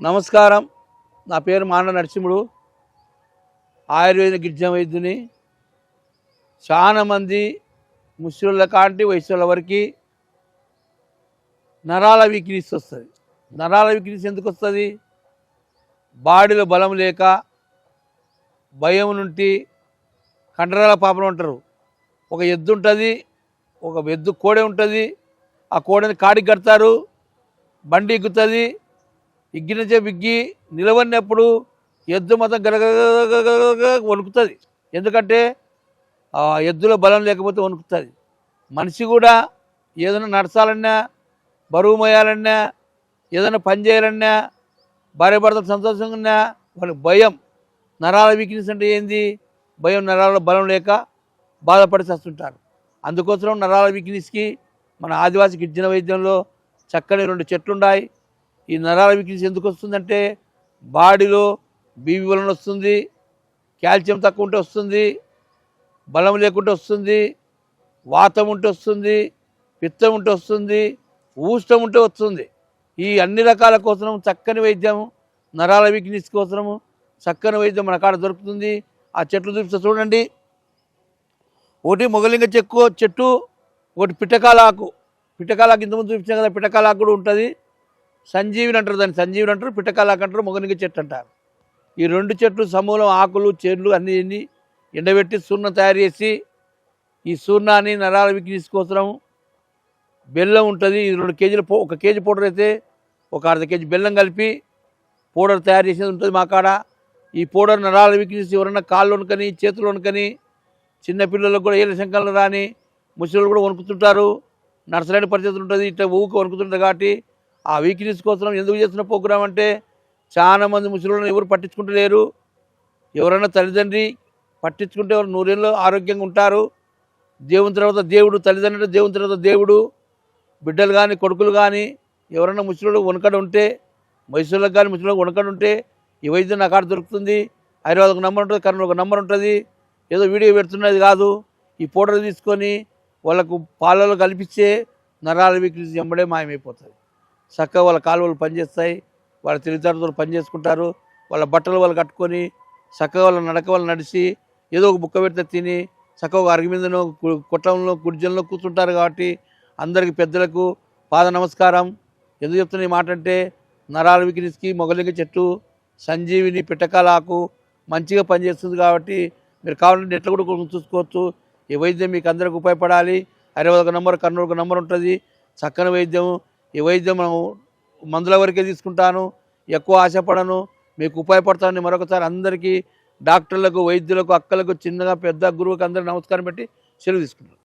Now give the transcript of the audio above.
నమస్కారం. నా పేరు మాండ నరసింహుడు. ఆయుర్వేద గిరిజన వైద్యుని. చాలామంది ముసలోళ్ళ కాంటి వయసుల వరకు నరాల వీక్నెస్ వస్తుంది. నరాల వీక్నెస్ ఎందుకు వస్తుంది? బాడీలో బలం లేక, భయం నుండి, కండరాల పాపలు ఉంటారు. ఒక ఎద్దు ఉంటుంది, ఒక ఎద్దు కోడె ఉంటుంది. ఆ కోడెని కాడికి కడతారు, బండి ఎక్కుతుంది. ఇగ్గినచే బిగ్గి నిలవన్నప్పుడు ఎద్దు మొత్తం గలగలగలగ వణుకుతుంది. ఎందుకంటే ఆ ఎద్దులో బలం లేకపోతే వణుకుతుంది. మనిషి కూడా ఏదైనా నడచాలన్నా, బరువు మోయాలన్నా, ఏదైనా పని చేయాలన్నా, భార్య భర్తలు సంతోషంగా ఉన్నా వాళ్ళకి భయం. నరాల వీక్నెస్ అంటే ఏంది? భయం. నరాల బలం లేక బాధపడి చస్తుంటారు. అందుకోసం నరాల వీక్నెస్కి మన ఆదివాసీ గిరిజన వైద్యంలో చక్కని 2 చెట్లు ఉన్నాయి. ఈ నరాల వీక్నెస్ ఎందుకు వస్తుందంటే బాడీలో బీపీ వలన వస్తుంది, కాల్షియం తక్కువ ఉంటే వస్తుంది, బలం లేకుంటే వస్తుంది, వాతం ఉంటే వస్తుంది, పిత్తం ఉంటే వస్తుంది, ఊష్టం ఉంటే వస్తుంది. ఈ అన్ని రకాల కోసం చక్కని వైద్యం, నరాల వీక్నెస్ కోసము చక్కని వైద్యం మన కాడ దొరుకుతుంది. ఆ చెట్లు చూపిస్తే చూడండి. ఒకటి మొగలింగ చెట్టు, ఒకటి పిట్టకాలాకు. పిట్టకాలాకు ఇంతకుముందు చూపించాం కదా, పిట్టకాలాకు కూడా ఉంటుంది. సంజీవిని అంటారు, దాన్ని సంజీవిని అంటారు, పిట్టకాలాకు అంటారు, మొగలింగ చెట్టు అంటారు. ఈ 2 చెట్లు సమూలం ఆకులు చేర్లు అన్నీ ఎండబెట్టి సూర్ణం తయారు చేసి, ఈ సూర్ణాన్ని నరాల వీక్నెస్ కోసం బెల్లం ఉంటుంది. ఇది 2 కేజీలు, 1 కేజీ పౌడర్ అయితే ఒక అర్ధ కేజీ బెల్లం కలిపి పౌడర్ తయారు చేసేది ఉంటుంది మా కాడ. ఈ పౌడర్ నరాల వీక్నెస్ ఎవరన్నా కాళ్ళు వణుకని, చేతులు వణుకని, చిన్నపిల్లలకు కూడా ఏళ్ళ శంకర్లు రాని, ముసలి కూడా వణుకుతుంటారు, నడచలేని పరిస్థితులు ఉంటుంది, ఇట్లా ఊరికి వణుకుతుంటారు. కాబట్టి ఆ వీక్నెస్ కోసం ఎందుకు చేస్తున్న ప్రోగ్రాం అంటే చాలామంది ముసలిలను ఎవరు పట్టించుకుంటలేరు. ఎవరైనా తల్లిదండ్రి పట్టించుకుంటే ఎవరు 100 ఏళ్ళు ఆరోగ్యంగా ఉంటారు. దేవుని తర్వాత దేవుడు, తల్లిదండ్రులు దేవుని తర్వాత దేవుడు. బిడ్డలు కానీ కొడుకులు కానీ ఎవరైనా ముసలిలో వణకడు ఉంటే, వయసులకు కానీ ముసలిలో వణకడు ఉంటే ఈ వైద్యం నా కాడ దొరుకుతుంది. హైదరాబాద్ ఒక నంబర్ ఉంటుంది, కర్నూలు ఒక నంబర్ ఉంటుంది. ఏదో వీడియో పెడుతున్నది కాదు. ఈ పౌడర్ తీసుకొని వాళ్ళకు పాలలో కల్పిస్తే నరాల వీక్నెస్ ఎంబడే మాయమైపోతుంది. చక్కగా వాళ్ళ కాలువలు పనిచేస్తాయి, వాళ్ళ తెలివితేటలు పని చేసుకుంటారు, వాళ్ళ బట్టలు వాళ్ళు కట్టుకొని చక్కగా వాళ్ళ నడక వాళ్ళు నడిచి ఏదో ఒక బుక్క పెడితే తిని చక్కగా అరిగి మీదనో కొట్టంలో కుర్జంలో కూర్చుంటారు. కాబట్టి అందరికీ పెద్దలకు పాద నమస్కారం. ఎందుకు చెప్తున్నా ఈ మాట అంటే నరాల వీక్నెస్కి మొగలింగ చెట్టు, సంజీవిని, పిట్టకాలాకు మంచిగా పనిచేస్తుంది. కాబట్టి మీరు కావాలంటే ఎట్లా కూడా చూసుకోవచ్చు. ఈ వైద్యం మీకు అందరికి ఉపయోగపడాలి. హైదరాబాద్ ఒక నంబర్, కర్నూలు ఒక నంబర్ ఉంటుంది. చక్కని వైద్యం. ఈ వైద్యం మనం మందుల వరకే తీసుకుంటాను, ఎక్కువ ఆశపడను, మీకు ఉపయోగపడతానని మరొకసారి అందరికీ డాక్టర్లకు, వైద్యులకు, అక్కలకు, చిన్నగా పెద్ద గురువుకు అందరికీ నమస్కారం పెట్టి సెలవు తీసుకుంటాను.